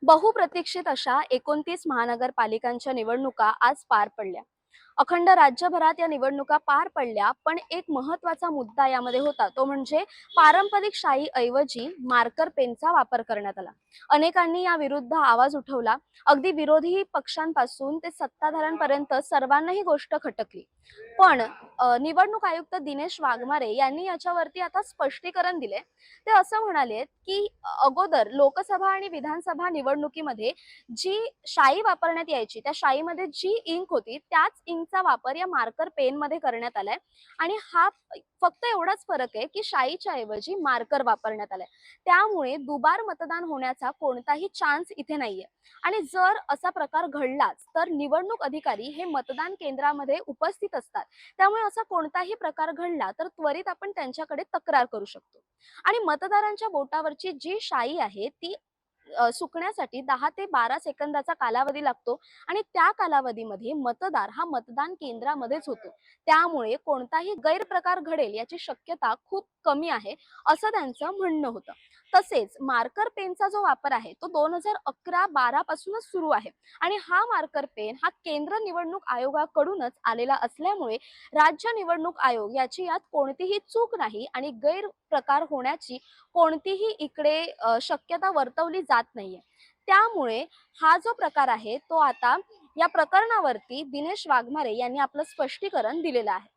बहुप्रतीक्षित अशा 29 महानगरपालिकांच्या निवडणुका आज पार पडल्या. अखंड राज्यभरात या निवडणुका पार पडल्या, पण एक महत्त्वाचा मुद्दा यामध्ये होता, तो म्हणजे पारंपरिक शाईऐवजी मार्कर पेनचा वापर करण्यात आला. अनेकांनी या विरुद्ध आवाज उठवला. अगदी विरोधी पक्षांपासून ते सत्ताधाऱ्यांपर्यंत सर्वांना ही गोष्ट खटकली. पण निवडणूक आयुक्त दिनेश वाघमारे यांनी याच्यावरती आता स्पष्टीकरण दिले. ते असं म्हणाले की अगोदर लोकसभा आणि विधानसभा निवडणुकीमध्ये जी शाई वापरण्यात यायची, त्या शाईमध्ये जी इंक होती त्याच इंकचा वापर या मार्कर पेनमध्ये करण्यात आलाय. आणि हा फक्त एवढाच फरक आहे की शाईच्या ऐवजी मार्कर वापरण्यात आलाय. त्यामुळे दुबार मतदान होण्याचा कोणताही चान्स इथे नाहीये. आणि जर असा प्रकार घडलाच तर निवडणूक अधिकारी हे मतदान केंद्रामध्ये उपस्थित असतात. त्यामुळे असा कोणताही प्रकार घडला तर त्वरित आपण त्यांच्याकडे तक्रार करू शकतो. आणि मतदारांच्या बोटावरची जी शाई आहे ती सुकण्यासाठी 10 ते 12 सेकंदाचा कालावधी लागतो. आणि त्या कालावधीमध्ये मतदार हा मतदान केंद्रामध्येच होतो. त्यामुळे कोणताही गैरप्रकार घडेल याची शक्यता खूप कमी आहे, असं त्यांचं म्हणणं होतं. तसेच मार्कर पेनचा जो वापर आहे तो 2011-12 पासूनच सुरू आहे. आणि हा मार्कर पेन हा केंद्र निवडणूक आयोगाकडूनच आलेला असल्यामुळे राज्य निवडणूक आयोग याची यात कोणतीही चूक नाही आणि गैरप्रकार होण्याची कोणतीही इकडे शक्यता वर्तवली जात नाहीये. त्यामुळे हा जो प्रकार आहे तो आता या प्रकरणावरती दिनेश वाघमारे यांनी आपलं स्पष्टीकरण दिलेलं आहे.